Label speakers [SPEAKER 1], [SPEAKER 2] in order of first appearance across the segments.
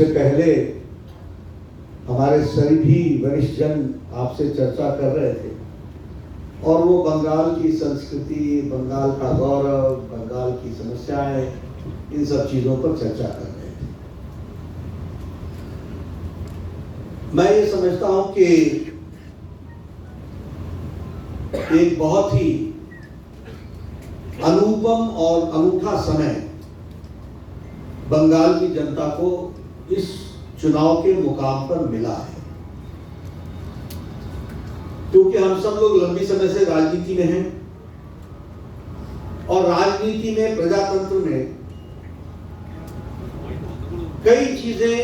[SPEAKER 1] हमसे पहले हमारे सभी वरिष्ठ जन आपसे चर्चा कर रहे थे और वो बंगाल की संस्कृति, बंगाल का गौरव, बंगाल की समस्याएं, इन सब चीजों पर चर्चा कर रहे थे। मैं ये समझता हूं कि एक बहुत ही अनुपम और अनूठा समय बंगाल की जनता को इस चुनाव के मुकाम पर मिला है, क्योंकि हम सब लोग लंबी समय से राजनीति में हैं और राजनीति में, प्रजातंत्र में कई चीजें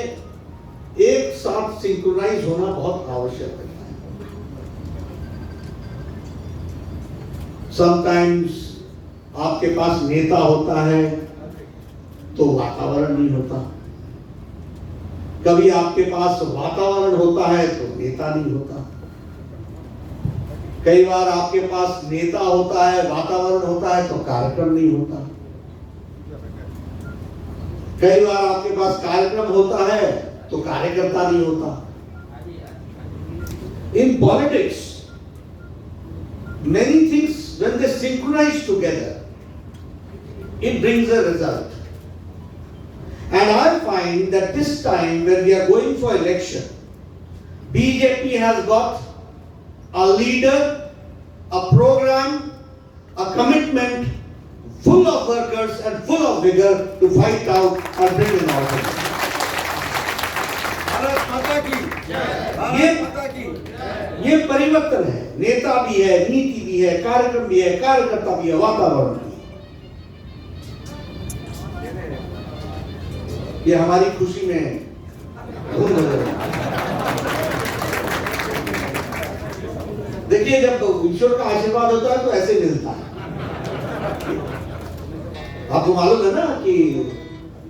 [SPEAKER 1] एक साथ सिंक्रोनाइज होना बहुत आवश्यक है। समटाइम्स आपके पास नेता होता है तो वातावरण नहीं होता, कभी आपके पास वातावरण होता है तो नेता नहीं होता, कई बार आपके पास नेता होता है, वातावरण होता है तो कार्यक्रम नहीं होता, कई बार आपके पास कार्यक्रम होता है तो कार्यकर्ता नहीं होता। In politics, many things when they synchronize together, it brings a result. And I find that this time when we are going for election, BJP has got a leader, a program, a commitment full of workers and full of vigor to fight out and bring in order. ये परिवर्तन है, नेता भी है, नीति भी है, कार्यक्रम भी है, कार्यकर्ता भी है, वातावरण भी है। ये हमारी खुशी में देखिए, जब ईश्वर का आशीर्वाद होता है तो ऐसे मिलता है। आपको मालूम है ना कि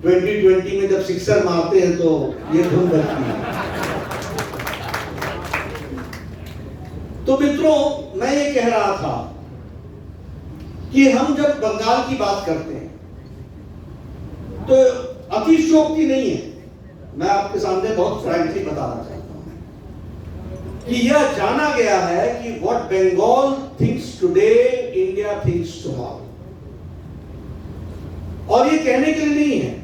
[SPEAKER 1] 2020 में जब सिक्सर मारते हैं तो ये धुन बजती है। तो मित्रों, मैं ये कह रहा था कि हम जब बंगाल की बात करते हैं तो अतिशयोक्ति नहीं है। मैं आपके सामने बहुत फ्रैंकली बताना चाहता हूं कि यह जाना गया है कि what Bengal thinks today, India thinks tomorrow. और ये कहने के लिए नहीं है।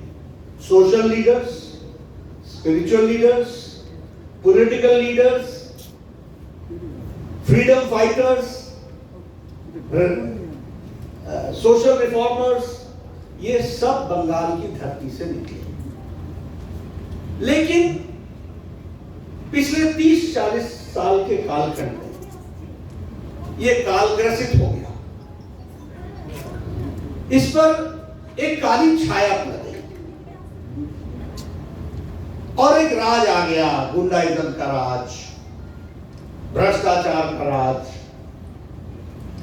[SPEAKER 1] Social leaders, spiritual leaders, political leaders, freedom fighters, social reformers, ये सब बंगाल की धरती से निकले। लेकिन पिछले 30-40 साल के कालखंड में ये काल ग्रसित हो गया, इस पर एक काली छाया पड़ गई और एक राज आ गया, गुंडाइज्म का राज, भ्रष्टाचार का राज,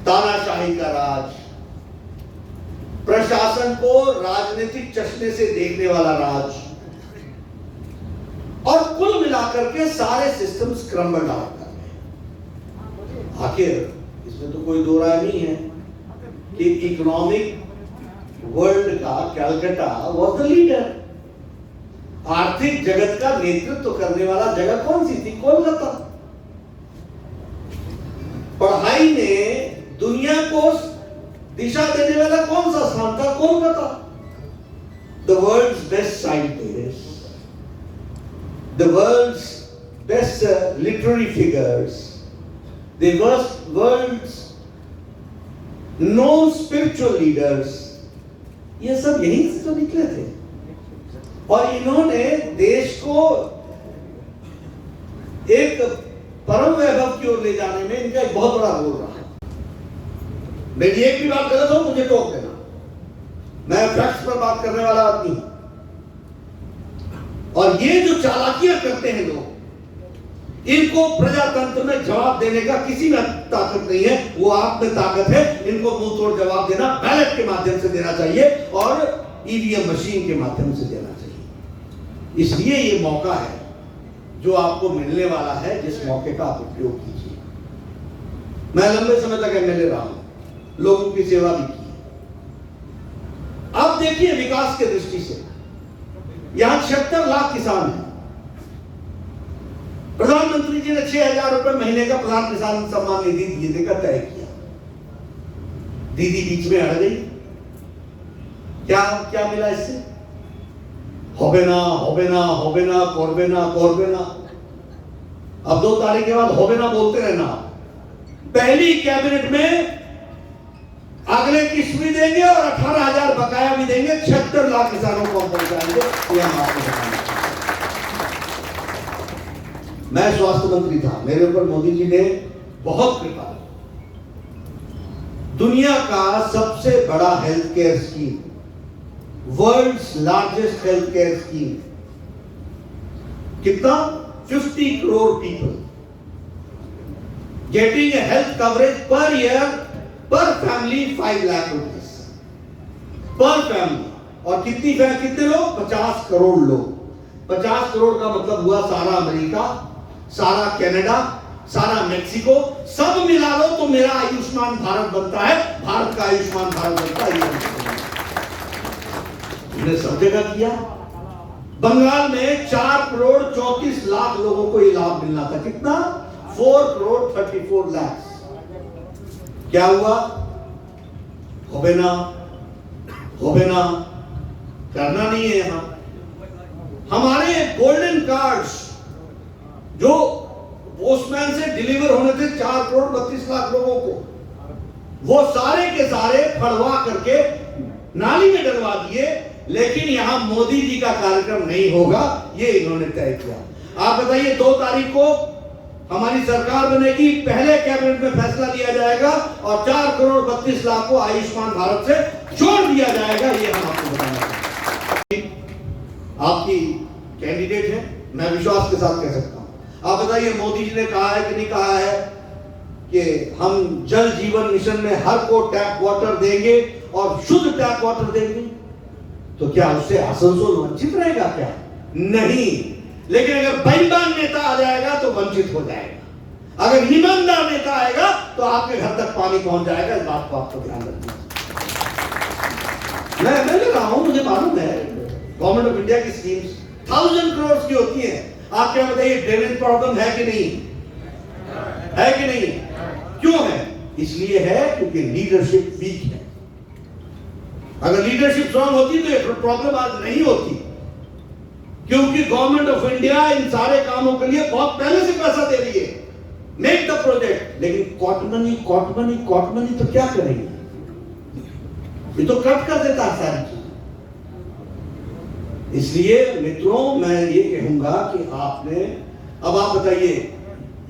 [SPEAKER 1] तानाशाही का राज, प्रशासन को राजनीतिक चश्मे से देखने वाला राज, और कुल मिलाकर के सारे सिस्टम्स क्रम्बल डाउन कर गए। आखिर इसमें तो कोई दो राय नहीं है कि इकोनॉमिक वर्ल्ड का कैलकाटा वाज द लीडर। आर्थिक जगत का नेतृत्व करने वाला जगह कौन सी थी? कोलकाता। पढ़ाई में दुनिया को दिशा देने वाला कौन सा स्थान था? Kolkata. The world's best scientist, the world's best literary figures, the world's known spiritual leaders, ये सब यहीं से तो निकले थे। और इन्होंने देश को एक परम वैभव की ओर ले जाने में इनका एक बहुत बड़ा रोल रहा। मेरी एक भी बात गलत हो मुझे टोक देना, मैं फैक्ट्स पर बात करने वाला आदमी हूं। और ये जो चालाकियां करते हैं लोग, इनको प्रजातंत्र में जवाब देने का किसी में ताकत नहीं है। वो आप में ताकत है, इनको मुंह तोड़ जवाब देना बैलेट के माध्यम से देना चाहिए और ईवीएम मशीन के माध्यम से देना चाहिए। इसलिए ये मौका है जो आपको मिलने वाला है, जिस मौके का आप उपयोग कीजिए। मैं लंबे समय तक एमएलए रहा हूं, लोगों की सेवा भी की। अब देखिए विकास के दृष्टि से यहां 76 लाख किसान हैं। प्रधानमंत्री जी ने 6,000 रुपए महीने का प्रधान किसान सम्मान निधि देने का तय किया। दीदी बीच में अड़ गई। क्या क्या मिला इससे? होबेना होबेना होबेना कोरबेना कोरबेना। अब 2 तारीख के बाद होबेना बोलते रहना। पहली कैबिनेट में अगले किस्त भी देंगे और 18,000 बकाया भी देंगे। 76 लाख किसानों को हम पहुंचाएंगे। ये हम आपको बताएंगे। मैं स्वास्थ्य मंत्री था, मेरे ऊपर मोदी जी ने बहुत कृपा। दुनिया का सबसे बड़ा health care scheme, world's largest health care scheme, कितना? 50 crore people getting a health coverage per year per family 5 lakh rupees per family. और कितने लोग? 50 करोड़ लोग। 50 करोड़ का मतलब हुआ सारा अमेरिका, सारा कनाडा, सारा मेक्सिको, सब मिला लो तो मेरा आयुष्मान भारत बनता है। भारत का आयुष्मान भारत बनता है। हमने सब जगह किया। बंगाल में 4 करोड़ 34 लाख लोगों को ये लाभ मिलना था। कितना? 4 करोड़ 34 लाख। क्या हुआ? होबेना होबेना करना नहीं है। यहां हमारे गोल्डन कार्ड्स जो पोस्टमैन से डिलीवर होने थे 4 करोड़ 32 लाख लोगों को, वो सारे के सारे फड़वा करके नाली में डलवा दिए। लेकिन यहां मोदी जी का कार्यक्रम नहीं होगा, ये इन्होंने तय किया। आप बताइए 2 तारीख को हमारी सरकार बनेगी, पहले कैबिनेट में फैसला लिया जाएगा और 4 करोड़ 32 लाख को आयुष्मान भारत से जोड़ दिया जाएगा। ये हम आपको बताएंगे। आपकी कैंडिडेट है, मैं विश्वास के साथ कह सकता हूं। आप बताइए मोदी जी ने कहा है कि नहीं कहा है कि हम जल जीवन मिशन में हर को टैप वाटर देंगे और शुद्ध टैप वाटर देंगे? तो क्या उससे आसनसोल वंचित रहेगा क्या? नहीं। लेकिन अगर बेईमान नेता आ जाएगा तो वंचित हो जाएगा। अगर ईमानदार नेता आएगा तो आपके घर तक पानी पहुंच जाएगा। इस बात को आपको ध्यान रखना। मैं ले रहा हूं, मुझे मालूम है गवर्नमेंट ऑफ इंडिया की स्कीम्स 1000 करोड़ की होती है। आप क्या बताइए ड्रेनेज प्रॉब्लम है कि नहीं? है कि नहीं? क्यों है? इसलिए है क्योंकि लीडरशिप वीक है। अगर लीडरशिप स्ट्रांग होती तो ये प्रॉब्लम आज नहीं होती। क्योंकि गवर्नमेंट ऑफ इंडिया इन सारे कामों के लिए बहुत पहले से पैसा दे रही है। Make the project. लेकिन कॉटमनी कॉटमनी कॉटमनी तो क्या करेंगे? ये तो कट कर देता है सारी चीज। इसलिए मित्रों मैं ये कहूंगा कि आपने, अब आप बताइए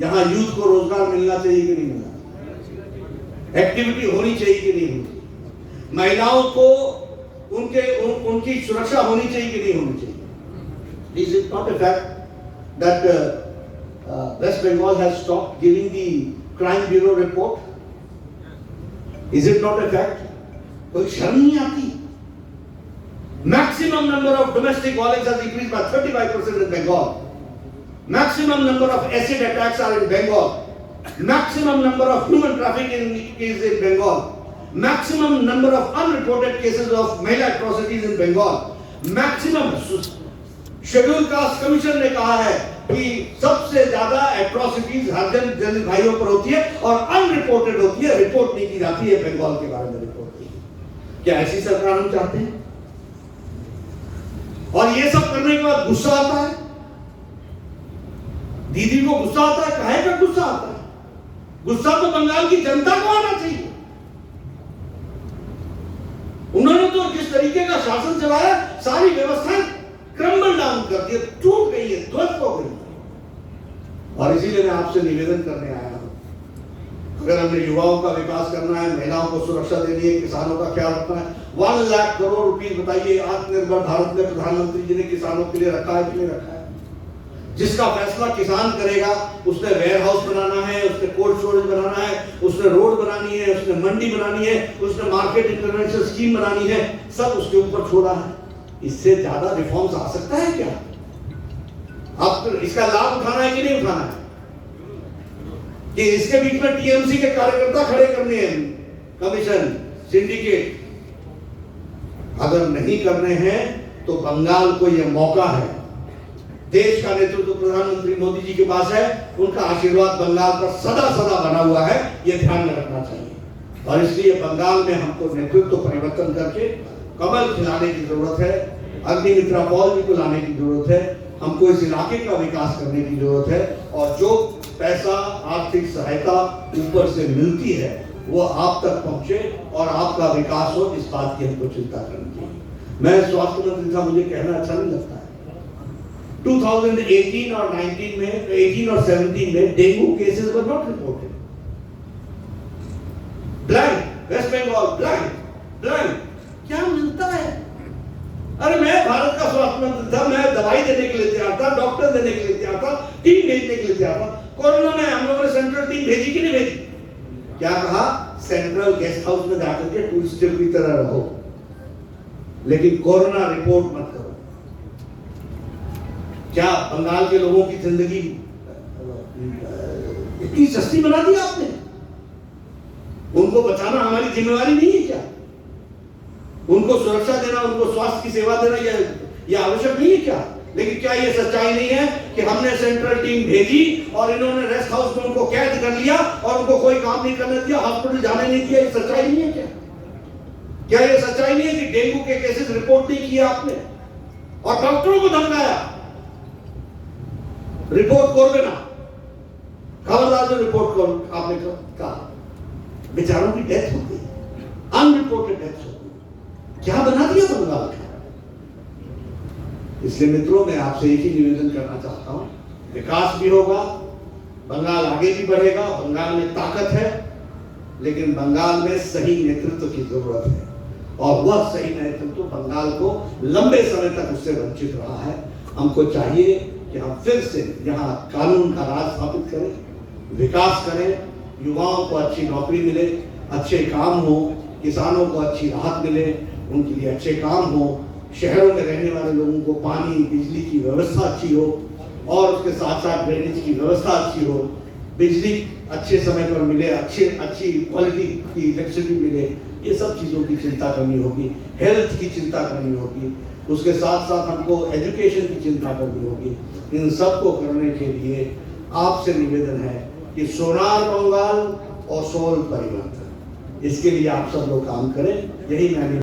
[SPEAKER 1] यहां यूथ को रोजगार मिलना चाहिए कि नहीं मिलना? एक्टिविटी होनी चाहिए कि नहीं होनी? महिलाओं को उनकी सुरक्षा होनी चाहिए कि नहीं होनी चाहिए? Is it not a fact that West Bengal has stopped giving the crime bureau report? Is it not a fact? कोई शर्म नहीं आती? Maximum number of domestic violence has increased by 35% in Bengal. Maximum number of acid attacks are in Bengal. Maximum number of human trafficking is in Bengal. Maximum number of unreported cases of महिला atrocities in Bengal. Maximum schedule caste commission ने कहा है कि सबसे ज्यादा atrocities हरिजन दलित भाइयों पर होती है और अनरिपोर्टेड होती है, रिपोर्ट नहीं की जाती है। बंगाल के बारे में रिपोर्ट नहीं। क्या ऐसी सरकार हम चाहते हैं? और ये सब करने के बाद गुस्सा आता है। दीदी को गुस्सा आता है। काहे का गुस्सा आता है? गुस्सा तो बंगाल की जनता को आना चाहिए। उन्होंने तो जिस तरीके का शासन चलाया, सारी व्यवस्थाएं क्रम्बल डाउन कर दिए, टूट गई है, ध्वस्त हो गई है। और इसीलिए मैं आपसे निवेदन करने आया हूं, अगर हमने युवाओं का विकास करना है, महिलाओं को सुरक्षा देनी है, किसानों का ख्याल रखना है, 1 लाख करोड़ रुपए बताइए आत्मनिर्भर भारत में प्रधानमंत्री जी ने किसानों के लिए रखा है कि नहीं रखा है? जिसका फैसला किसान करेगा, उसने वेयर हाउस बनाना है, उसने कोल्ड स्टोरेज बनाना है, उसने रोड बनानी है, उसने मंडी बनानी है, उसने मार्केट इंटरवेंशन स्कीम बनानी है, सब उसके ऊपर छोड़ा है। इससे ज्यादा रिफॉर्म्स आ सकता है क्या? आप इसका लाभ उठाना है कि नहीं उठाना है? कि इसके बीच में टीएमसी के कार्यकर्ता खड़े करने हैं, कमीशन, सिंडिकेट? अगर नहीं करने हैं तो बंगाल को यह मौका है। देश का नेतृत्व प्रधानमंत्री मोदी जी के पास है, उनका आशीर्वाद बंगाल पर सदा सदा बना हुआ है, यह ध्यान में रखना चाहिए। और इसलिए बंगाल में हमको नेतृत्व परिवर्तन करके कमल खिलाने की जरूरत है, अग्निमित्रा पॉल जी को लाने की जरूरत है, हमको इस इलाके का विकास करने की जरूरत है। और जो पैसा, आर्थिक सहायता ऊपर से मिलती है वो आप तक पहुंचे और आपका विकास हो, इस बात की हमको चिंता करनी चाहिए। मैं स्वास्थ्य मंत्री था, मुझे कहना अच्छा नहीं लगता है। 2018 और 19 में, 18 और 17 में dengue cases were not reported. Blank, west Bengal blank blank, क्या मिलता है? अरे मैं भारत का स्वास्थ्य मंत्री था, मैं दवाई देने के लिए तैयार था, डॉक्टर देने के लिए तैयार था, टीम भेजने के लिए तैयार था। कोरोना में हम लोगों ने सेंट्रल टीम भेजी कि नहीं भेजी? क्या कहा? सेंट्रल गेस्ट हाउस में जाकर के टूरिस्ट की तरह रहो, लेकिन कोरोना रिपोर्ट मत करो। क्या बंगाल के लोगों की जिंदगी इतनी सस्ती बना दी आपने? उनको बचाना हमारी जिम्मेवारी नहीं है क्या? उनको सुरक्षा देना, उनको स्वास्थ्य की सेवा देना यह आवश्यक नहीं है क्या? लेकिन क्या यह सच्चाई नहीं है कि हमने सेंट्रल टीम भेजी और इन्होंने रेस्ट हाउस में उनको कैद कर लिया और उनको कोई काम नहीं करने दिया, हॉस्पिटल जाने नहीं दिया? ये सच्चाई नहीं है क्या? क्या यह सच्चाई नहीं है कि डेंगू के केसेस रिपोर्ट नहीं किया आपने और डॉक्टरों को धमकाया? रिपोर्ट कर देना, खबरदार जो रिपोर्ट कर आपने कहा, बेचारों की डेथ हो गई, अनरिपोर्टेड डेथ हो गई। क्या बना दिया बंगाल का? इसलिए मित्रों, मैं आपसे एक ही निवेदन करना चाहता हूं, विकास भी होगा, बंगाल आगे भी बढ़ेगा, बंगाल में ताकत है, लेकिन बंगाल में सही नेतृत्व की जरूरत है। और वह सही नेतृत्व बंगाल को लंबे समय तक उससे वंचित रहा है। हमको चाहिए कि हम फिर से यहाँ कानून का राज स्थापित करें, विकास करें, युवाओं को अच्छी नौकरी मिले, अच्छे काम हो, किसानों को अच्छी राहत मिले, उनके लिए अच्छे काम हो, शहरों में रहने वाले लोगों को पानी, बिजली की व्यवस्था अच्छी हो और उसके साथ साथ ड्रेनेज की व्यवस्था अच्छी हो, बिजली अच्छे समय पर मिले, अच्छी क्वालिटी की इलेक्ट्रिसिटी मिले। ये सब चीज़ों की चिंता करनी होगी, हेल्थ की चिंता करनी होगी, उसके साथ साथ हमको एजुकेशन की चिंता करनी होगी। इन सब को करने के लिए आपसे निवेदन है कि सोनार बंगाल और सोल परिवर्तन, इसके लिए आप सब लोग काम करें। यही मैंने